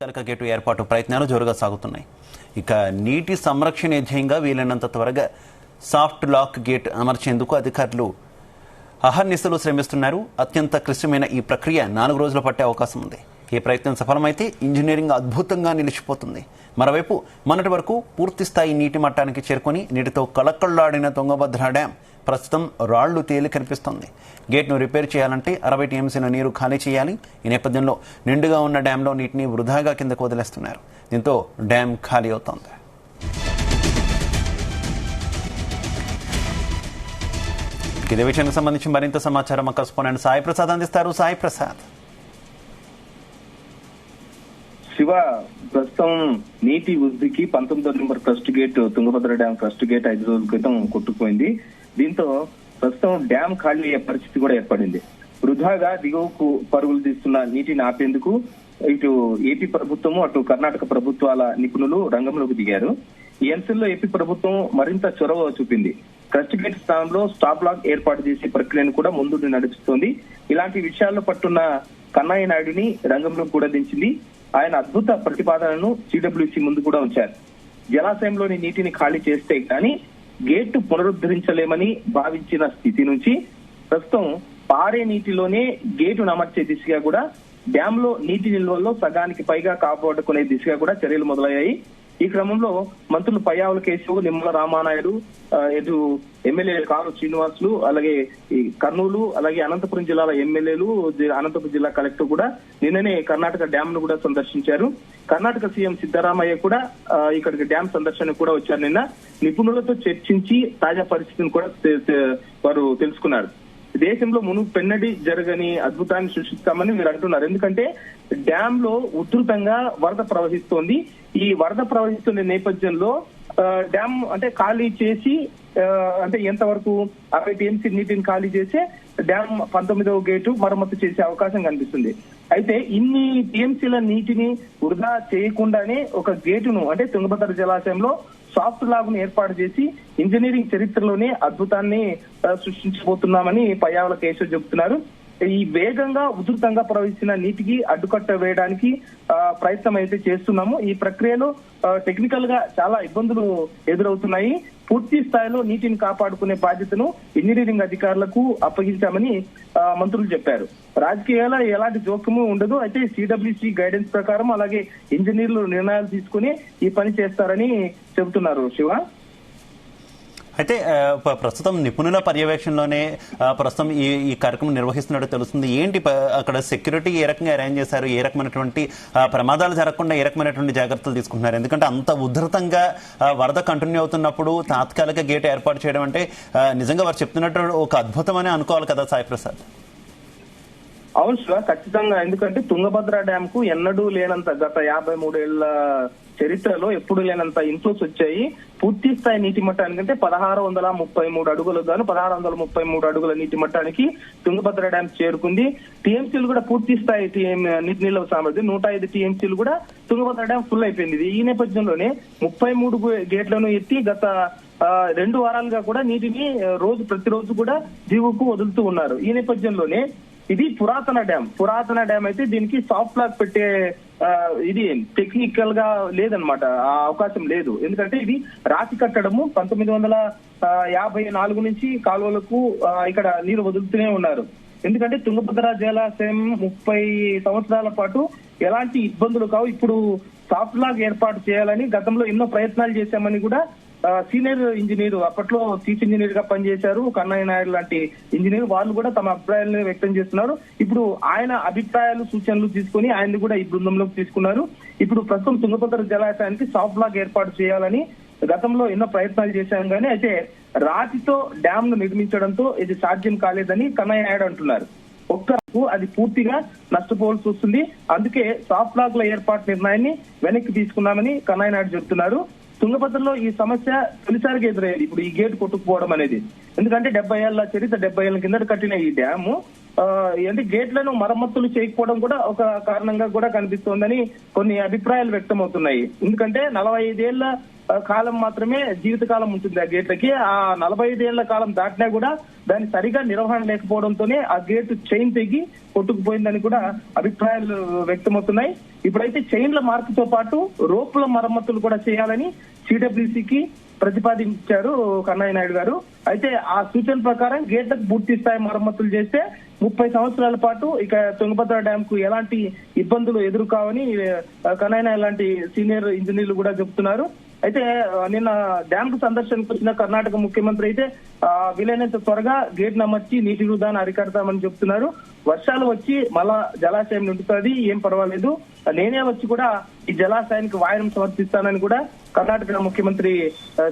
Gate ఏర్పాటు ప్రయత్నాలు జోరుగా సాగుతున్నాయి. ఇక నీటి సంరక్షణ ధ్యేయంగా వీలైనంత త్వరగా సాఫ్ట్ లాక్ గేట్ అమర్చేందుకు అధికారులు అహర్నిశలు శ్రమిస్తున్నారు. అత్యంత క్లిష్టమైన ఈ ప్రక్రియ 4 రోజులు పట్టే అవకాశం ఉంది. ఈ ప్రయత్నం సఫలమైతే ఇంజనీరింగ్ అద్భుతంగా నిలిచిపోతుంది. మరోవైపు మొన్నటి వరకు పూర్తి స్థాయి నీటి మట్టానికి చేరుకొని నీటితో కళకళ్లాడిన తుంగభద్ర డ్యాం ప్రస్తుతం రాళ్లు తేలి కనిపిస్తోంది. గేట్ను రిపేర్ చేయాలంటే 60 టీఎంసీల నీరు ఖాళీ చేయాలి. ఈ నేపథ్యంలో నిండుగా ఉన్న డ్యాంలో నీటిని వృధాగా కిందకు వదిలేస్తున్నారు. దీంతో డ్యాం ఖాళీ అవుతోంది. ఇదే విషయానికి సంబంధించి మరింత సమాచారం మా కరెస్పాండెంట్ సాయి ప్రసాద్ అందిస్తారు. సాయి ప్రసాద్. శివ, ప్రస్తుతం నీటి వృద్ధికి 19వ number trust gate Tungabhadra dam trust gate 5 రోజుల క్రితం కొట్టుకుపోయింది. దీంతో ప్రస్తుతం డ్యాం ఖాళీ అయ్యే పరిస్థితి కూడా ఏర్పడింది. వృధాగా దిగువకు పరుగులు తీస్తున్న నీటిని ఆపేందుకు ఇటు ఏపీ ప్రభుత్వము అటు కర్ణాటక ప్రభుత్వాల నిపుణులు రంగంలోకి దిగారు. ఈ అంశంలో ఏపీ ప్రభుత్వం మరింత చొరవ చూపింది. ట్రస్ట్ గేట్ స్థానంలో స్టాప్ లాక్ ఏర్పాటు చేసే ప్రక్రియను కూడా ముందు నడుపుతోంది. ఇలాంటి విషయాల్లో పట్టున్న కన్నయ్య నాయుడిని రంగంలో కూడా దించింది. ఆయన అద్భుత ప్రతిపాదనను సిడబ్ల్యూసీ ముందు కూడా ఉంచారు. జలాశయంలోని నీటిని ఖాళీ చేస్తే కానీ గేటు పునరుద్ధరించలేమని భావించిన స్థితి నుంచి ప్రస్తుతం పారే నీటిలోనే గేటును అమర్చే దిశగా కూడా డ్యామ్ లో నీటి నిల్వల్లో సగానికి పైగా కాపాడుకునే దిశగా కూడా చర్యలు మొదలయ్యాయి. ఈ క్రమంలో మంత్రులు పయ్యావుల కేశవ్, నిమ్మల రామానాయుడు, ఇటు ఎమ్మెల్యే కారు శ్రీనివాసులు, అలాగే కర్నూలు, అలాగే అనంతపురం జిల్లాల ఎమ్మెల్యేలు, అనంతపురం జిల్లా కలెక్టర్ కూడా నిన్ననే కర్ణాటక డ్యామ్ ను కూడా సందర్శించారు. కర్ణాటక సీఎం సిద్దరామయ్య కూడా ఇక్కడికి డ్యామ్ సందర్శన కూడా వచ్చారు. నిన్న నిపుణులతో చర్చించి తాజా పరిస్థితిని కూడా వారు తెలుసుకున్నారు. దేశంలో మునుపెన్నడి జరగని అద్భుతాన్ని సృష్టిస్తామని మీరు అంటున్నారు. ఎందుకంటే డ్యామ్ లో ఉధృతంగా వరద ప్రవహిస్తోంది. ఈ వరద ప్రవహిస్తున్న నేపథ్యంలో డ్యామ్ అంటే ఖాళీ చేసి అంటే ఎంతవరకు 60 టీఎంసీ నీటిని ఖాళీ చేసే డ్యామ్ 19వ గేటు మరమ్మతు చేసే అవకాశం కనిపిస్తుంది. అయితే ఇన్ని టీఎంసీల నీటిని వృధా చేయకుండానే ఒక గేటును అంటే తుంగభద్ర జలాశయంలో సాఫ్ట్ లాగ్ ను ఏర్పాటు చేసి ఇంజనీరింగ్ చరిత్రలోనే అద్భుతాన్ని సృష్టించబోతున్నామని పయ్యావుల కేశవ్ చెబుతున్నారు. ఈ వేగంగా ఉధృతంగా ప్రవహించిన నీటికి అడ్డుకట్ట వేయడానికి ప్రయత్నం అయితే చేస్తున్నాము. ఈ ప్రక్రియలో టెక్నికల్ గా చాలా ఇబ్బందులు ఎదురవుతున్నాయి. పూర్తి స్థాయిలో నీటిని కాపాడుకునే బాధ్యతను ఇంజనీరింగ్ అధికారులకు అప్పగించామని మంత్రులు చెప్పారు. రాజకీయాల ఎలాంటి జోక్యము ఉండదు. అయితే సిడబ్ల్యూసీ గైడెన్స్ ప్రకారం అలాగే ఇంజనీర్లు నిర్ణయాలు తీసుకుని ఈ పని చేస్తారని చెబుతున్నారు. శివ, అయితే ప్రస్తుతం నిపుణుల పర్యవేక్షణలోనే ప్రస్తుతం ఈ కార్యక్రమం నిర్వహిస్తున్నట్టు తెలుస్తుంది. ఏంటి అక్కడ సెక్యూరిటీ ఏ రకంగా అరేంజ్ చేశారు? ఏ రకమైనటువంటి ప్రమాదాలు జరగకుండా ఏ రకమైనటువంటి జాగ్రత్తలు తీసుకుంటున్నారు? ఎందుకంటే అంత ఉధృతంగా వరద కంటిన్యూ అవుతున్నప్పుడు తాత్కాలిక గేట్ ఏర్పాటు చేయడం అంటే నిజంగా వారు చెప్తున్నట్టు ఒక అద్భుతం అని అనుకోవాలి కదా సాయి ప్రసాద్? అవును శివ, ఖచ్చితంగా. ఎందుకంటే తుంగభద్ర డ్యామ్ కు ఎన్నడూ లేనంత గత 53 ఏళ్ల చరిత్రలో ఎప్పుడు లేనంత ఇన్ఫ్లోస్ వచ్చాయి. పూర్తి స్థాయి నీటి మట్టానికంటే 1633 అడుగులు గాను 1633 అడుగుల నీటి మట్టానికి తుంగభద్ర డ్యామ్ చేరుకుంది. టీఎంసీలు కూడా పూర్తి స్థాయి నీటి నిల్వ సామర్థ్యం 105 టీఎంసీలు కూడా తుంగభద్ర డ్యామ్ ఫుల్ అయిపోయింది. ఈ నేపథ్యంలోనే 33 గేట్లను ఎత్తి గత 2 వారాలుగా కూడా నీటిని ప్రతిరోజు కూడా దిగువకు వదులుతూ ఉన్నారు. ఈ నేపథ్యంలోనే ఇది పురాతన డ్యామ్ అయితే దీనికి సాఫ్ట్ లాక్ పెట్టే ఇది టెక్నికల్ గా లేదనమాట, ఆ అవకాశం లేదు. ఎందుకంటే ఇది రాతి కట్టడము 1954 నుంచి కాలువలకు ఇక్కడ నీరు వదులుతూనే ఉన్నారు. ఎందుకంటే తుంగభద్ర జలాశయం 30 సంవత్సరాల పాటు ఎలాంటి ఇబ్బందులు కావు. ఇప్పుడు సాఫ్ట్ లాక్ ఏర్పాటు చేయాలని గతంలో ఎన్నో ప్రయత్నాలు చేశామని కూడా సీనియర్ ఇంజనీర్, అప్పట్లో చీఫ్ ఇంజనీర్ గా పనిచేశారు కన్నయ్య నాయుడు లాంటి ఇంజనీర్, వాళ్ళు కూడా తమ అభిప్రాయాలను వ్యక్తం చేస్తున్నారు. ఇప్పుడు ఆయన అభిప్రాయాలు సూచనలు తీసుకుని ఆయన్ని కూడా ఈ బృందంలోకి తీసుకున్నారు. ఇప్పుడు ప్రస్తుతం తుంగభద్ర జలాశయానికి సాఫ్ట్ లాక్ ఏర్పాటు చేయాలని గతంలో ఎన్నో ప్రయత్నాలు చేశాం కానీ అయితే రాతితో డ్యామ్ ను నిర్మించడంతో ఇది సాధ్యం కాలేదని కన్నయ్య నాయుడు అంటున్నారు. ఒక్కరకు అది పూర్తిగా నష్టపోవాల్సి వస్తుంది. అందుకే సాఫ్ట్ లాక్ ల ఏర్పాటు నిర్ణయాన్ని వెనక్కి తీసుకున్నామని కన్నయ్య నాయుడు చెబుతున్నారు. తుంగభద్రలో ఈ సమస్య తొలిసారిగా ఎదురయ్యేది ఇప్పుడు ఈ గేట్ కొట్టుకుపోవడం అనేది. ఎందుకంటే 70 ఏళ్ల చరిత్ర, 70 ఏళ్ల కిందట కట్టిన ఈ డ్యాము అంటే గేట్లను మరమ్మతులు చేయకపోవడం కూడా ఒక కారణంగా కూడా కనిపిస్తోందని కొన్ని అభిప్రాయాలు వ్యక్తం అవుతున్నాయి. ఎందుకంటే 45 ఏళ్ల కాలం మాత్రమే జీవితకాలం ఉంటుంది ఆ గేట్లకి. ఆ 45 ఏళ్ల కాలం దాటినా కూడా దాని సరిగా నిర్వహణ లేకపోవడంతోనే ఆ గేటు చైన్ తెగి కొట్టుకుపోయిందని కూడా అభిప్రాయాలు వ్యక్తమవుతున్నాయి. ఇప్పుడైతే చైన్ల మార్పుతో పాటు రోప్ల మరమ్మతులు కూడా చేయాలని సిడబ్ల్యూసీకి ప్రతిపాదించారు కన్నయ్య నాయుడు గారు. అయితే ఆ సూచన ప్రకారం గేట్లకు పూర్తి స్థాయి మరమ్మతులు చేస్తే 30 సంవత్సరాల పాటు ఇక తుంగభద్ర డ్యామ్ కు ఎలాంటి ఇబ్బందులు ఎదురుకావని కన్నయ్య నాయుడు లాంటి సీనియర్ ఇంజనీర్లు కూడా చెబుతున్నారు. అయితే నిన్న డ్యామ్ కు సందర్శనకు వచ్చిన కర్ణాటక ముఖ్యమంత్రి అయితే వీలైనంత త్వరగా గేట్ నమర్చి నీటి వృధాను అరికడతామని చెప్తున్నారు. వర్షాలు వచ్చి మళ్ళా జలాశయం నిండుతుంది, ఏం పర్వాలేదు, నేనే వచ్చి కూడా ఈ జలాశయానికి వాయనం సమర్పిస్తానని కూడా కర్ణాటక ముఖ్యమంత్రి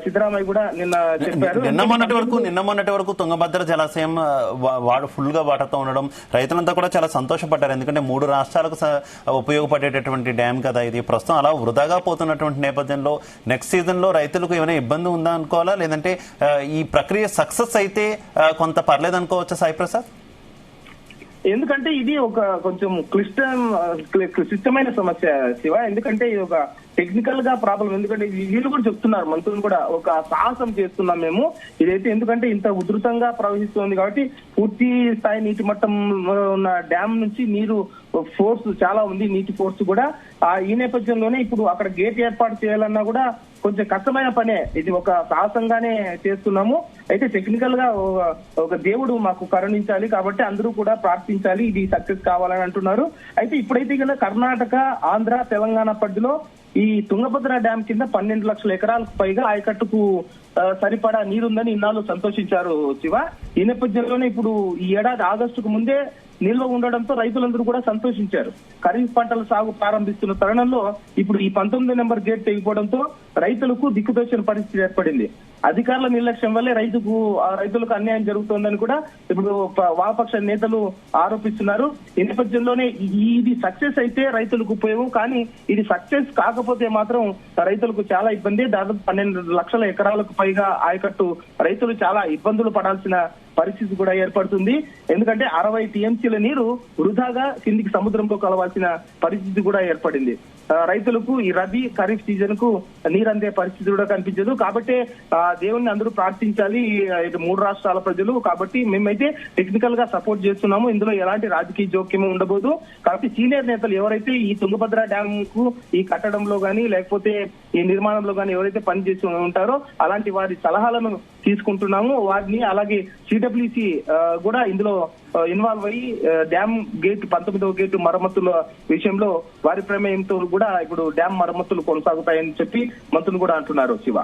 సిద్ధరామయ్య కూడా నిన్న చెప్పారు. నిన్న మొన్నటి వరకు తుంగభద్ర జలాశయం ఫుల్ గా వాటర్తో ఉండడం రైతులంతా కూడా చాలా సంతోషపడ్డారు. ఎందుకంటే 3 రాష్ట్రాలకు ఉపయోగపడేటటువంటి డ్యామ్ కదా ఇది. ప్రస్తుతం అలా వృధాగా పోతున్నటువంటి నేపథ్యంలో నెక్స్ట్ సీజన్ లో రైతులకు ఏమైనా ఇబ్బంది ఉందా అనుకోవాలా, లేదంటే ఈ ప్రక్రియ సక్సెస్ అయితే కొంత పర్లేదు అనుకోవచ్చా సాయి ప్రసాద్? ఎందుకంటే ఇది ఒక కొంచెం క్లిష్టమైన సమస్య శివ. ఎందుకంటే ఇది ఒక టెక్నికల్ గా ప్రాబ్లం. ఎందుకంటే వీళ్ళు కూడా చెప్తున్నారు, మంత్రులు కూడా, ఒక సాహసం చేస్తున్నాం మేము ఇదైతే. ఎందుకంటే ఇంత ఉధృతంగా ప్రవహిస్తుంది కాబట్టి పూర్తి స్థాయి నీటి మట్టం ఉన్న డ్యామ్ నుంచి నీరు ఫోర్స్ చాలా ఉంది, నీటి ఫోర్స్ కూడా. ఈ నేపథ్యంలోనే ఇప్పుడు అక్కడ గేట్ ఏర్పాటు చేయాలన్నా కూడా కొంచెం కష్టమైన పనే. ఇది ఒక సాహసంగానే చేస్తున్నాము. అయితే టెక్నికల్ గా ఒక దేవుడు మాకు కరుణించాలి కాబట్టి అందరూ కూడా ప్రార్థించాలి, ఇది సక్సెస్ కావాలని అంటున్నారు. అయితే ఇప్పుడైతే కదా కర్ణాటక, ఆంధ్ర, తెలంగాణ పరిధిలో ఈ తుంగభద్ర డ్యామ్ కింద 12 లక్షల ఎకరాలకు పైగా ఆయకట్టుకు సరిపడా నీరుందని ఇన్నాళ్ళు సంతోషించారు శివ. ఈ నేపథ్యంలోనే ఇప్పుడు ఈ ఏడాది ఆగస్టుకు ముందే నిల్వ ఉండడంతో రైతులందరూ కూడా సంతోషించారు. ఖరీఫ్ పంటల సాగు ప్రారంభిస్తున్న తరుణంలో ఇప్పుడు ఈ 19 నెంబర్ గేట్ తెగిపోవడంతో రైతులకు దిక్కుదోచిన పరిస్థితి ఏర్పడింది. అధికారుల నిర్లక్ష్యం వల్లే రైతులకు అన్యాయం జరుగుతోందని కూడా ఇప్పుడు వామపక్ష నేతలు ఆరోపిస్తున్నారు. ఈ నేపథ్యంలోనే ఇది సక్సెస్ అయితే రైతులకు ఉపయోగం, కానీ ఇది సక్సెస్ కాకపోతే మాత్రం రైతులకు చాలా ఇబ్బంది. దాదాపు 12 లక్షల ఎకరాలకు పైగా ఆయకట్టు రైతులు చాలా ఇబ్బందులు పడాల్సిన పరిస్థితి కూడా ఏర్పడుతుంది. ఎందుకంటే 60 టీఎంసీల నీరు వృధాగా కిందికి సముద్రంలో కలవాల్సిన పరిస్థితి కూడా ఏర్పడింది. రైతులకు ఈ రబీ, ఖరీఫ్ సీజన్ కు నీరు అందే పరిస్థితి కూడా కనిపించదు. కాబట్టి దేవుణ్ణి అందరూ ప్రార్థించాలి, 3 రాష్ట్రాల ప్రజలు. కాబట్టి మేమైతే టెక్నికల్ గా సపోర్ట్ చేస్తున్నాము, ఇందులో ఎలాంటి రాజకీయ జోక్యం ఉండబోదు. కాబట్టి సీనియర్ నేతలు ఎవరైతే ఈ తుంగభద్ర డ్యామ్ కు ఈ కట్టడంలో గానీ లేకపోతే ఈ నిర్మాణంలో గానీ ఎవరైతే పనిచేసి ఉంటారో అలాంటి వారి సలహాలను తీసుకుంటున్నాము. వారిని అలాగే సిడబ్ల్యూసీ కూడా ఇందులో ఇన్వాల్వ్ అయ్యి డ్యామ్ గేట్ 19వ గేటు మరమ్మతుల విషయంలో వారి ప్రమేయంతో కూడా ఇప్పుడు డ్యామ్ మరమ్మతులు కొనసాగుతాయని చెప్పి మంత్రులు కూడా అంటున్నారు శివ.